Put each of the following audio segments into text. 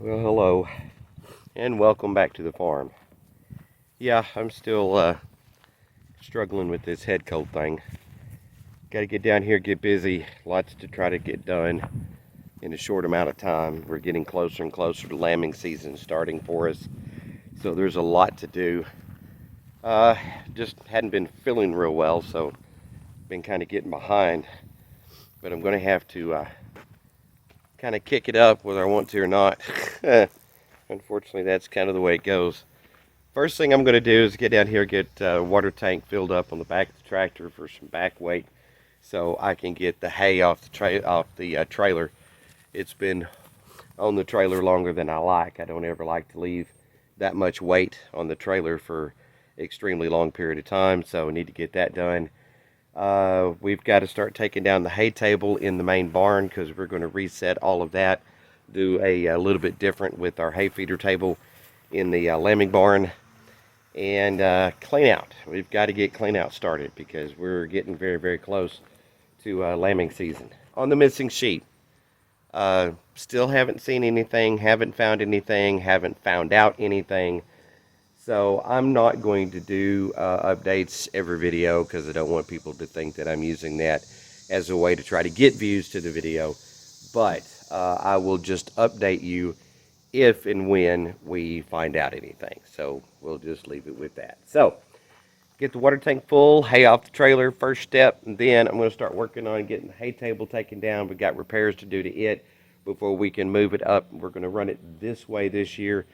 Well, hello, and welcome back to the farm. Yeah, I'm still struggling with this head cold thing. Got to get down here, get busy. Lots to try to get done in a short amount of time. We're getting closer and closer to lambing season starting for us, so there's a lot to do. Just hadn't been feeling real well, so been kind of getting behind. But I'm going to have to kind of kick it up whether I want to or not. Unfortunately, that's kind of the way it goes. First thing I'm going to do is get down here, get a water tank filled up on the back of the tractor for some back weight, so I can get the hay off the trailer. It's been on the trailer longer than I like. I don't ever like to leave that much weight on the trailer for extremely long period of time, so we need to get that done. We've got to start taking down the hay table in the main barn because we're going to reset all of that, do a little bit different with our hay feeder table in the lambing barn, and clean out. We've got to get clean out started because we're getting very, very close to lambing season. On the missing sheep, still haven't seen anything, haven't found anything, haven't found out anything. So I'm not going to do updates every video because I don't want people to think that I'm using that as a way to try to get views to the video. But I will just update you if and when we find out anything. So we'll just leave it with that. So get the water tank full, hay off the trailer, first step, and then I'm going to start working on getting the hay table taken down. We've got repairs to do to it before we can move it up. We're going to run it this way this year,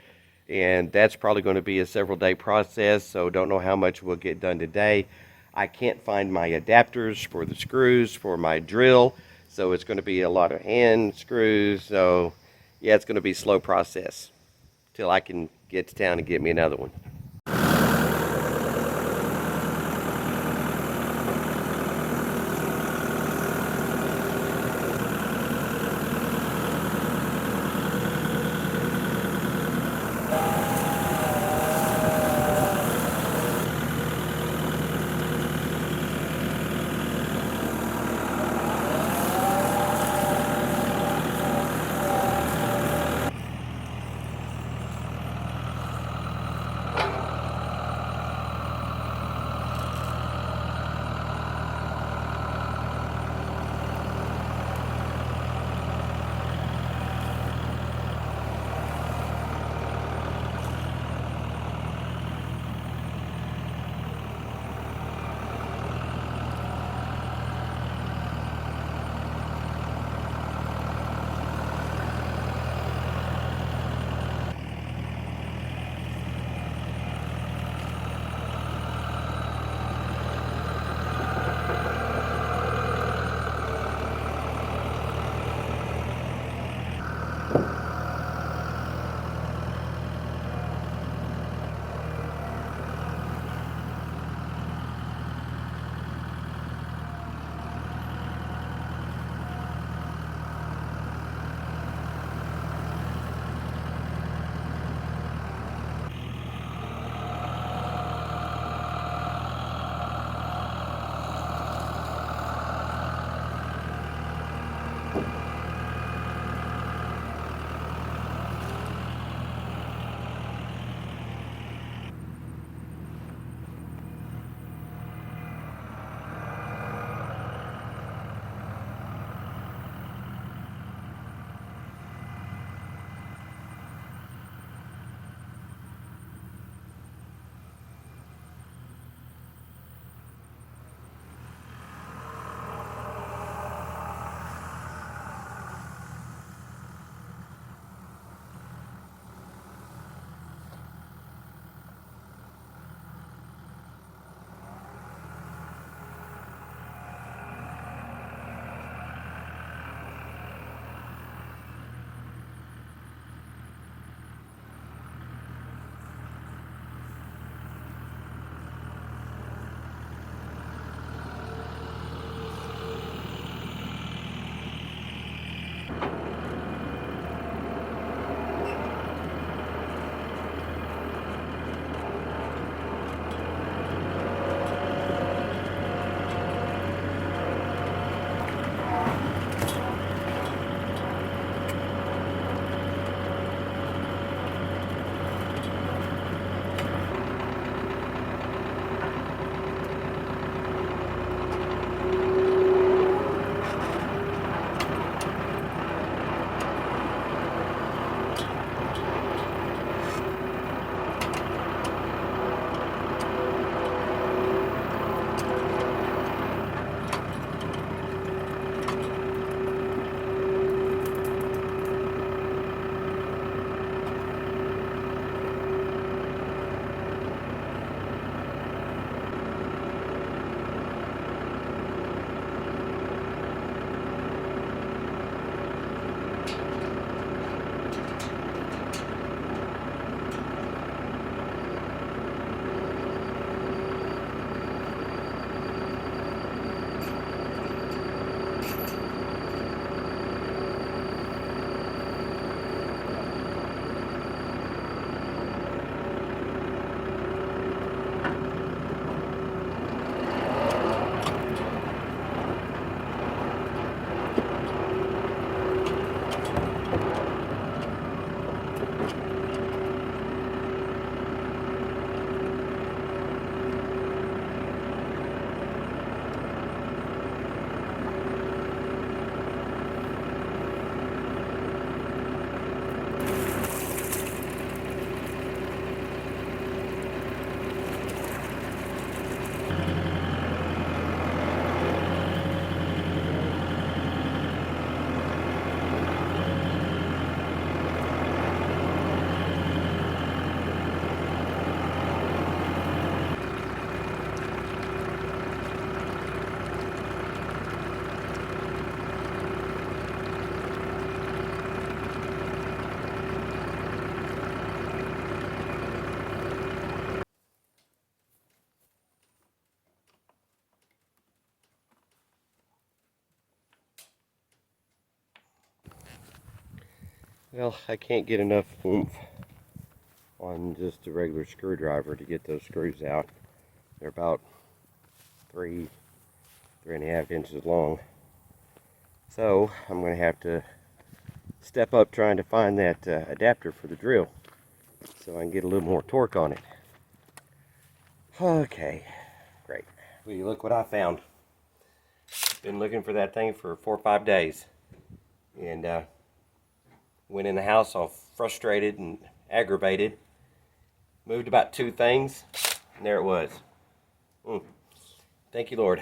and that's probably going to be a several day process, so don't know how much we'll get done today. I can't find my adapters for the screws for my drill, so it's going to be a lot of hand screws. So yeah, it's going to be a slow process till I can get to town and get me another one. Well, I can't get enough oomph on just a regular screwdriver to get those screws out. They're about 3.5 inches long. So I'm going to have to step up trying to find that adapter for the drill so I can get a little more torque on it. Okay, great. Well, look what I found. Been looking for that thing for 4 or 5 days, and went in the house all frustrated and aggravated. Moved about 2 things, and there it was. Thank you, Lord.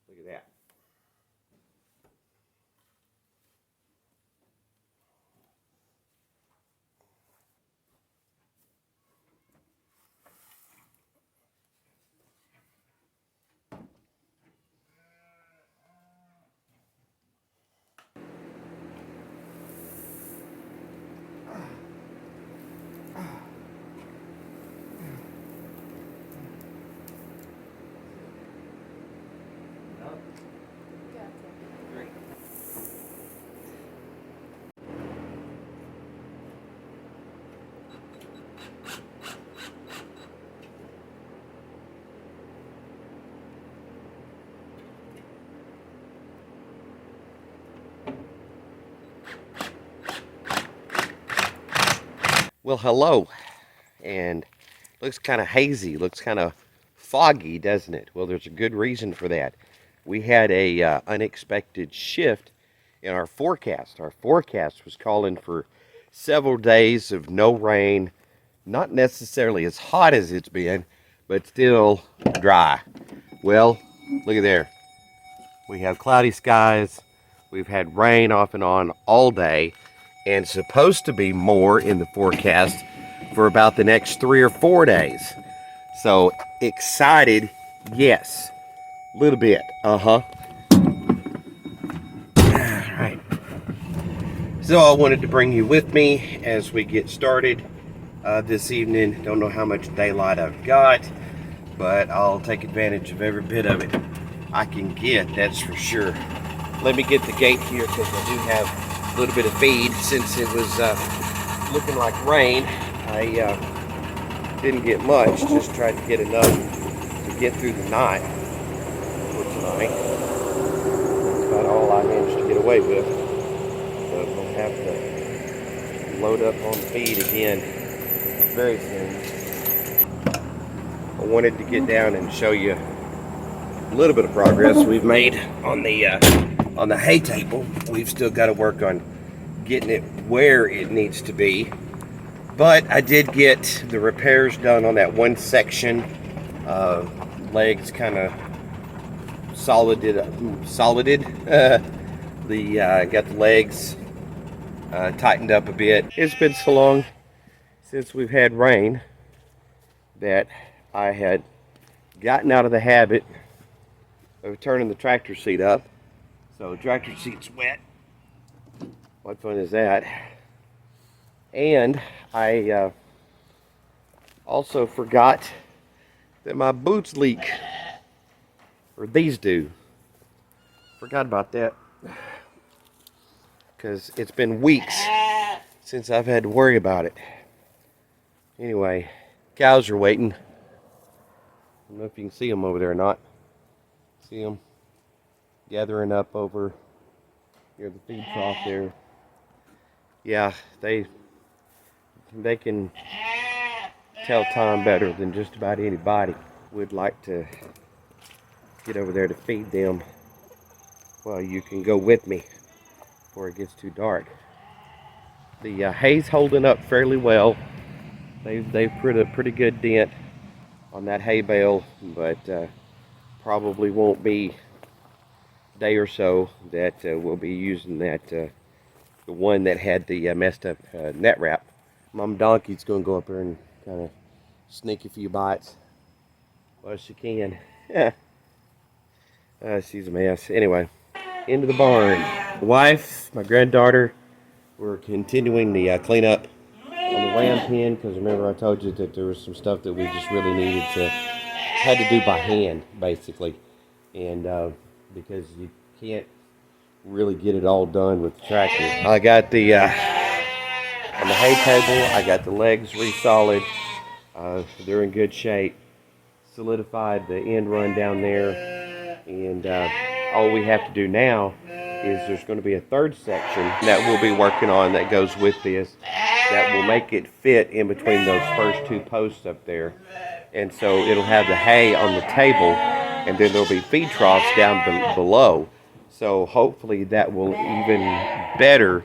Look at that. Well, hello, and looks kind of hazy, looks kind of foggy, doesn't it? Well, there's a good reason for that. We had a unexpected shift in our forecast. Our forecast was calling for several days of no rain, not necessarily as hot as it's been, but still dry. Well, look at there. We have cloudy skies. We've had rain off and on all day, and supposed to be more in the forecast for about the next 3 or 4 days. So excited, yes, a little bit. All right. So I wanted to bring you with me as we get started this evening. Don't know how much daylight I've got, but I'll take advantage of every bit of it I can get, that's for sure. Let me get the gate here because I do have a little bit of feed. Since it was looking like rain, I didn't get much, just tried to get enough to get through the night for tonight. That's about all I managed to get away with. But we'll have to load up on the feed again very soon. I wanted to get down and show you a little bit of progress we've made on the hay table. We've still got to work on getting it where it needs to be, but I did get the repairs done on that one section. Legs kind of solided. Got the legs tightened up a bit. It's been so long since we've had rain that I had gotten out of the habit of turning the tractor seat up. So the tractor seat's wet. What fun is that? And I also forgot that my boots leak. Or these do. Forgot about that. Because it's been weeks since I've had to worry about it. Anyway, cows are waiting. I don't know if you can see them over there or not. See them gathering up over near the feed trough there. Yeah, they can tell time better than just about anybody. Would like to get over there to feed them. Well, you can go with me before it gets too dark. The hay's holding up fairly well. They've put a pretty good dent on that hay bale, but probably won't be a day or so that we'll be using that the one that had the messed up net wrap. Mom Donkey's gonna go up there and kind of sneak a few bites. Well, she can. Yeah. She's a mess. Anyway, into the barn. Wife, my granddaughter, we're continuing the cleanup on the ram pen because remember I told you that there was some stuff that we just really had to do by hand, basically. And because you can't really get it all done with the tractor. I got the, on the hay table, I got the legs re-solid. They're in good shape. Solidified the end run down there. And all we have to do now is there's going to be a third section that we'll be working on that goes with this that will make it fit in between those first two posts up there. And so it'll have the hay on the table, and then there'll be feed troughs down below. So hopefully that will even better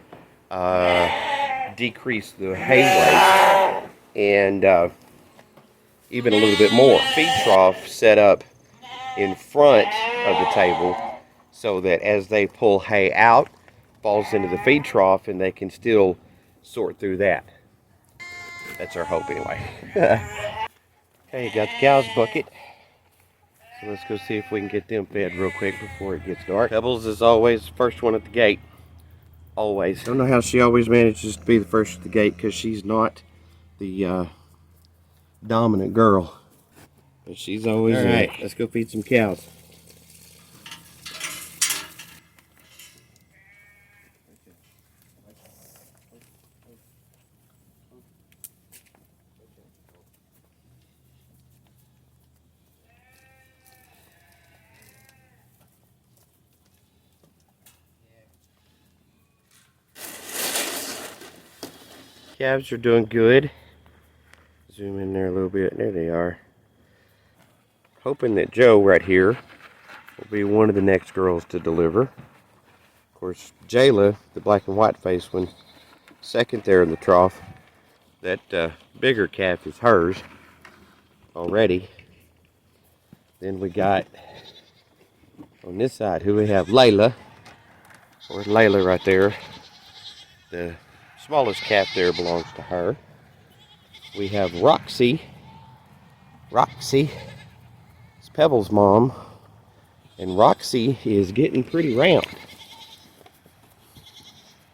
decrease the hay waste and even a little bit more. Feed trough set up in front of the table so that as they pull hay out, falls into the feed trough and they can still sort through that. That's our hope anyway. Okay, you got the cow's bucket. So let's go see if we can get them fed real quick before it gets dark. Pebbles is always the first one at the gate. Always. I don't know how she always manages to be the first at the gate because she's not the dominant girl. But she's always in. All right, let's go feed some cows. Calves are doing good. Zoom in there a little bit. There they are. Hoping that Joe right here will be one of the next girls to deliver. Of course, Jayla, the black and white face one, second there in the trough. That bigger calf is hers already. Then we got on this side who we have Layla. Or Layla right there. The smallest calf there belongs to her. We have Roxy. Roxy is Pebbles' mom. And Roxy is getting pretty round.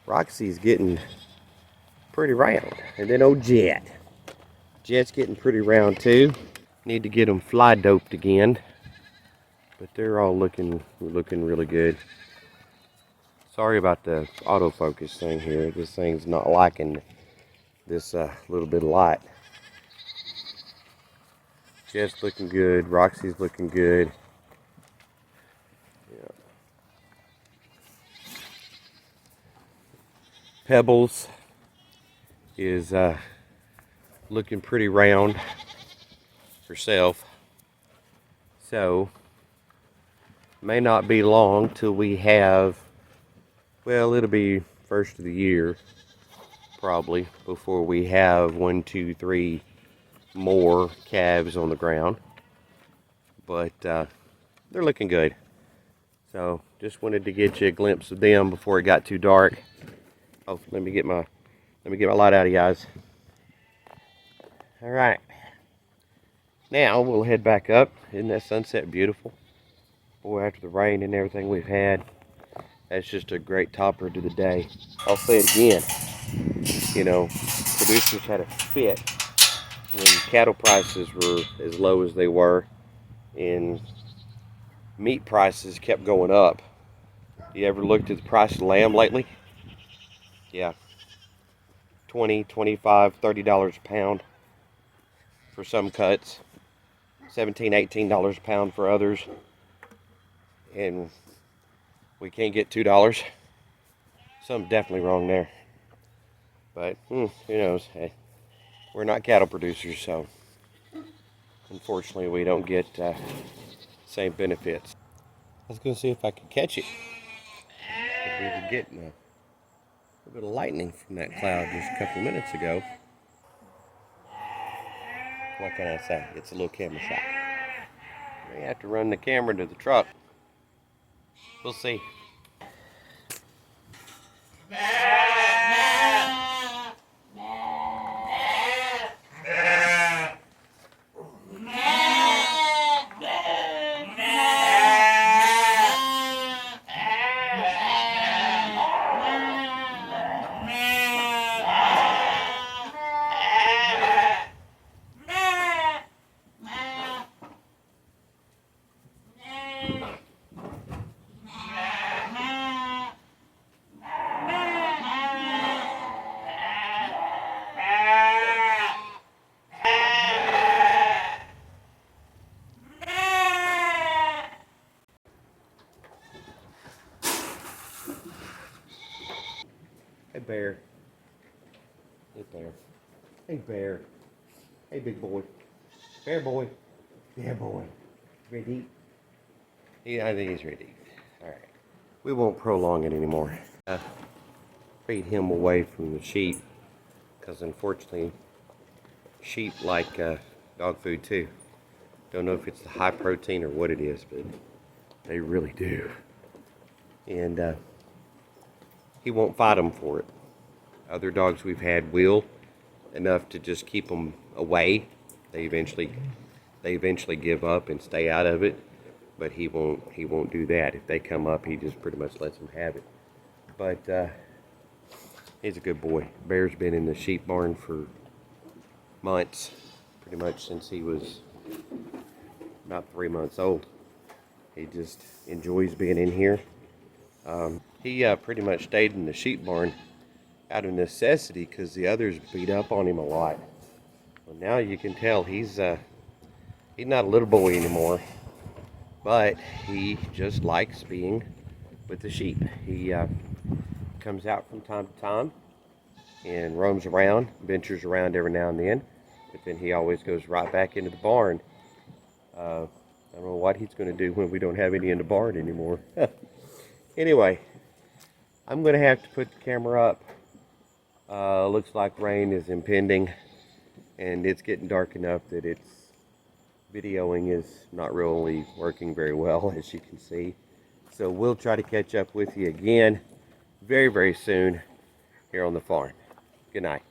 Roxy's getting pretty round. And then old Jet. Jet's getting pretty round too. Need to get them fly doped again. But they're all looking really good. Sorry about the autofocus thing here. This thing's not liking this little bit of light. Jet's looking good. Roxy's looking good. Yeah. Pebbles is looking pretty round herself. So, may not be long till we have, well, it'll be first of the year probably before we have 1, 2, 3 more calves on the ground. But they're looking good. So just wanted to get you a glimpse of them before it got too dark. Oh, let me get my light out of you guys. All right. Now we'll head back up. Isn't that sunset beautiful? Boy, after the rain and everything we've had, that's just a great topper to the day. I'll say it again. You know, producers had a fit when cattle prices were as low as they were and meat prices kept going up. You ever looked at the price of lamb lately? Yeah. $20, $25, $30 a pound for some cuts. $17, $18 a pound for others. And we can't get $2. Something definitely wrong there. But who knows? Hey, we're not cattle producers, so unfortunately we don't get same benefits. I was going to see if I could catch it. We were getting a little bit of lightning from that cloud just a couple minutes ago. What can I say? It's a little camera shot. May have to run the camera to the truck. We'll see. Bear. Hey, Bear. Hey, Bear. Hey, big boy. Bear boy. Yeah, boy. Ready to eat? Yeah, I think he's ready to eat. All right. We won't prolong it anymore. Feed him away from the sheep, because unfortunately, sheep like dog food too. Don't know if it's the high protein or what it is, but they really do. And he won't fight them for it. Other dogs we've had will, enough to just keep them away. They eventually give up and stay out of it, but he won't do that. If they come up, he just pretty much lets them have it. But he's a good boy. Bear's been in the sheep barn for months, pretty much since he was about 3 months old. He just enjoys being in here. He pretty much stayed in the sheep barn out of necessity because the others beat up on him a lot. Well, now you can tell he's not a little boy anymore, but he just likes being with the sheep. He comes out from time to time and roams around, ventures around every now and then, but then he always goes right back into the barn. I don't know what he's going to do when we don't have any in the barn anymore. Anyway, I'm going to have to put the camera up. Looks like rain is impending, and it's getting dark enough that its videoing is not really working very well, as you can see. So we'll try to catch up with you again very, very soon here on the farm. Good night.